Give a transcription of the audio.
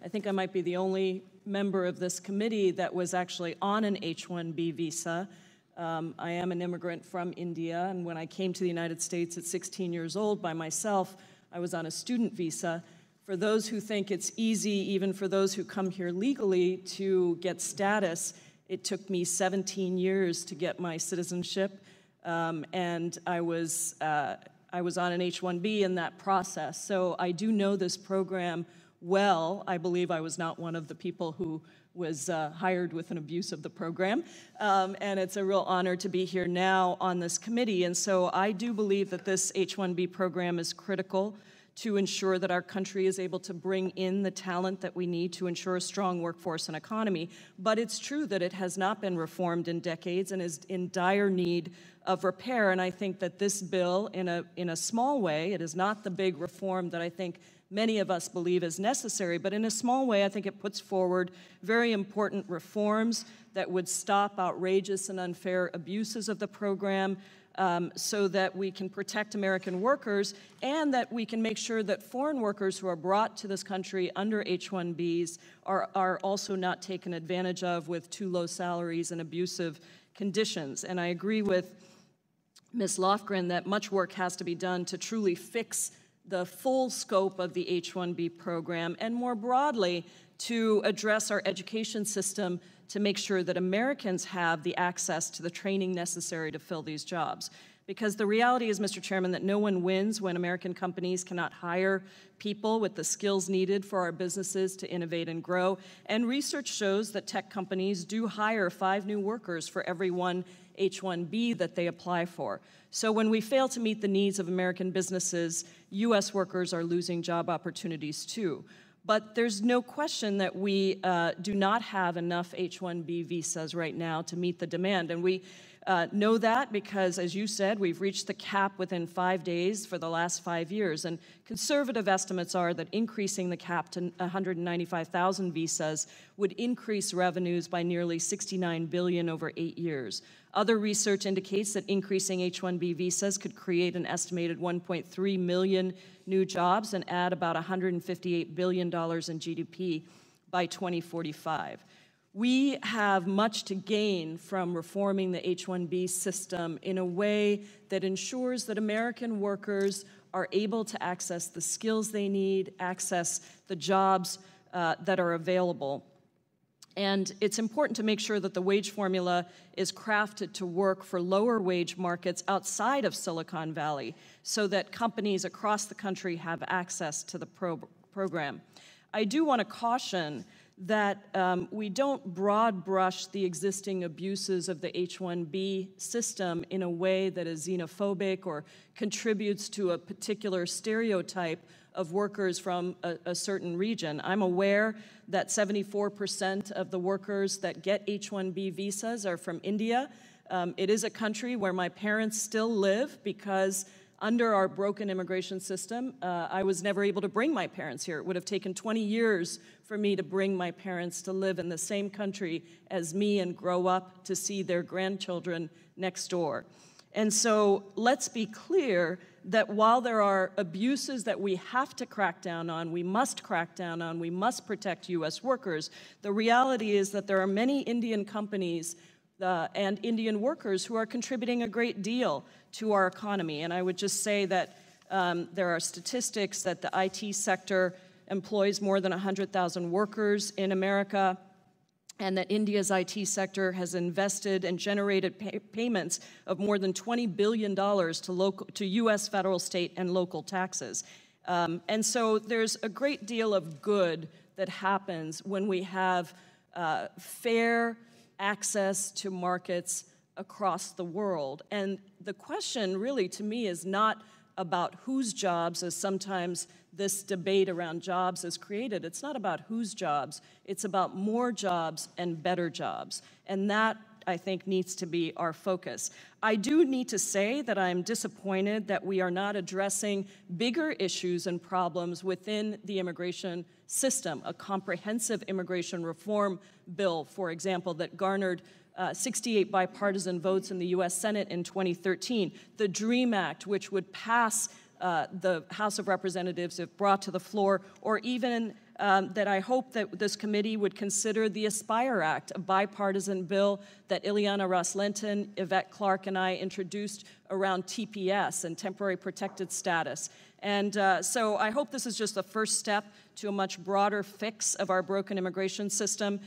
I think I might be the only member of this committee that was actually on an H-1B visa. I am an immigrant from India, and when I came to the United States at 16 years old by myself, I was on a student visa. For those who think it's easy, even for those who come here legally, to get status, it took me 17 years to get my citizenship, and I was on an H-1B in that process. So I do know this program well. I believe I was not one of the people who was hired with an abuse of the program, and it's a real honor to be here now on this committee. And so I do believe that this H-1B program is critical to ensure that our country is able to bring in the talent that we need to ensure a strong workforce and economy. But it's true that it has not been reformed in decades and is in dire need of repair. And I think that this bill, in a small way, it is not the big reform that I think many of us believe is necessary, but in a small way, I think it puts forward very important reforms that would stop outrageous and unfair abuses of the program, so that we can protect American workers and that we can make sure that foreign workers who are brought to this country under H-1Bs are also not taken advantage of with too low salaries and abusive conditions. And I agree with Ms. Lofgren that much work has to be done to truly fix the full scope of the H-1B program, and more broadly, to address our education system to make sure that Americans have the access to the training necessary to fill these jobs. Because the reality is, Mr. Chairman, that no one wins when American companies cannot hire people with the skills needed for our businesses to innovate and grow. And research shows that tech companies do hire 5 new workers for every 1 H-1B that they apply for. So when we fail to meet the needs of American businesses, U.S. workers are losing job opportunities too. But there's no question that we do not have enough H-1B visas right now to meet the demand. And we know that because, as you said, we've reached the cap within 5 days for the last 5 years. And conservative estimates are that increasing the cap to 195,000 visas would increase revenues by nearly $69 billion over 8 years. Other research indicates that increasing H-1B visas could create an estimated 1.3 million new jobs and add about $158 billion in GDP by 2045. We have much to gain from reforming the H-1B system in a way that ensures that American workers are able to access the skills they need, access the jobs that are available. And it's important to make sure that the wage formula is crafted to work for lower wage markets outside of Silicon Valley so that companies across the country have access to the program. I do want to caution that we don't broad brush the existing abuses of the H-1B system in a way that is xenophobic or contributes to a particular stereotype of workers from a certain region. I'm aware that 74% of the workers that get H-1B visas are from India. It is a country where my parents still live because under our broken immigration system, I was never able to bring my parents here. It would have taken 20 years for me to bring my parents to live in the same country as me and grow up to see their grandchildren next door. And so let's be clear that while there are abuses that we have to crack down on, we must crack down on, we must protect U.S. workers, the reality is that there are many Indian companies and Indian workers who are contributing a great deal to our economy. And I would just say that there are statistics that the IT sector employs more than 100,000 workers in America, and that India's IT sector has invested and generated payments of more than $20 billion to U.S. federal, state, and local taxes. And so there's a great deal of good that happens when we have fair access to markets across the world. And the question really to me is not about whose jobs, as sometimes this debate around jobs is created. It's not about whose jobs, it's about more jobs and better jobs. And that, I think, needs to be our focus. I do need to say that I'm disappointed that we are not addressing bigger issues and problems within the immigration system. A comprehensive immigration reform bill, for example, that garnered 68 bipartisan votes in the U.S. Senate in 2013. The DREAM Act, which would pass the House of Representatives if brought to the floor, or even that I hope that this committee would consider the ASPIRE Act, a bipartisan bill that Ileana Ros-Lehtinen, Yvette Clarke, and I introduced around TPS and temporary protected status. And so I hope this is just the first step to a much broader fix of our broken immigration system